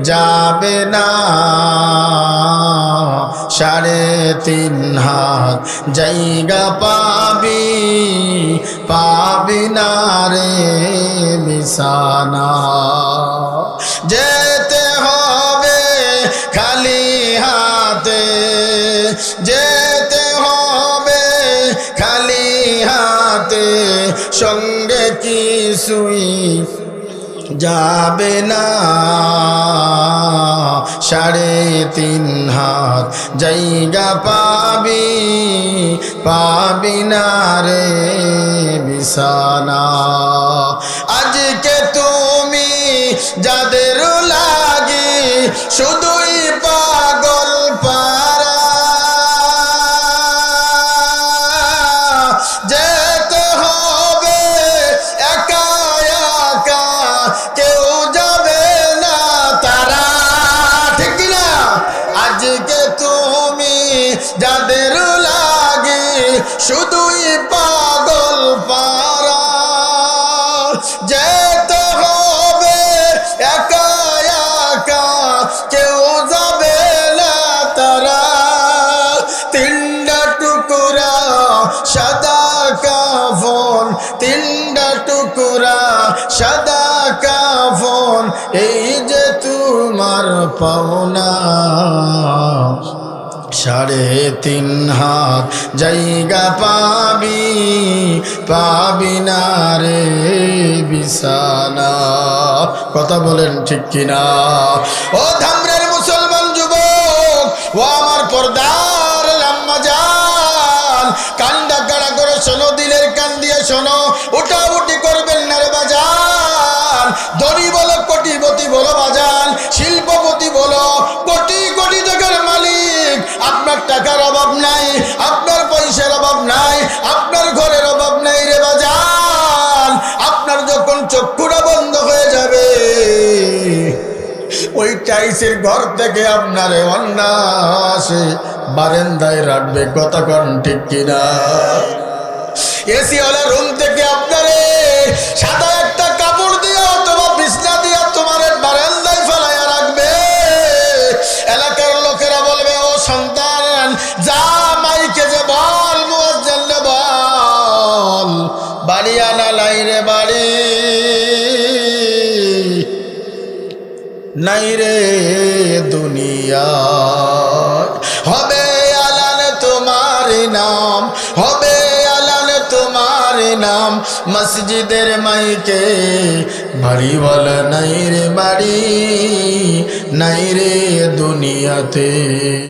যাবে না 3.5 হাত জায়গা পাবি না রে বিছানা যেতে হবে খালি হাতে যেতে হবে খালি হাতে সঙ্গে কিছুই যাবে না 3.5 হাত জায়গা পাবি না রে বিছানা আজকে তুমি যাদের লাগি শুধুই পাগল পারা যেতে হবে একা একা কেউ যাবে না তারা ঠিক না আজকে তুমি যাদের লাগি শুধুই পাগল পারা যেতে হবে একা একা কেউ যাবে না তারা 3টা টুকরা সাদা কাফন 3টা টুকরা সাদা কাফন এই যে তোমার পাওনা 3.5 হাত জায়গা পাবি না রে বিছানা কথা বলেন ঠিক কিনা ও ধামরার মুসলমান যুবক ও আমার পর্দার আম্মা জান কান্দা কাড়া করে শোনো দিলের কান দিয়ে শোনো উঠাউঠি করবেন না রে বাজান ধনী বলো কোটিপতি বলো বাজান শিল্পপতি বলো কোটি কোটি টাকার মালিক আপনার টাকার অভাব নাই আপনার পয়সার অভাব নাই আপনার ঘরের অভাব নাই রে বাজান আপনার যখন চক্ষুটা বন্ধ হয়ে যাবে ওই টাইসের ঘর থেকে আপনারে অন্যাসে বারান্দায় রাখবে কথা কোন ঠিক কিনা এসি ওয়ালা রুম থেকে আপনারে সাদা একটা কাপড় দিয়ে অথবা বিছনা দিয়ে তোমার বারান্দায় ফেলাইয়া রাখবে এলাকার লোকেরা বলবে ও সন্তান যা মাইকে যে বল মুয়াজ্জিন বল বাড়ি আনা লাই রে বাড়ি নাই রে দুনিয়া হবে আলান তোমার নাম হবে আলান তোমার নাম মসজিদের মাইকে বাড়ি বলা নাই রে বাড়ি নাই রে দুনিয়াতে।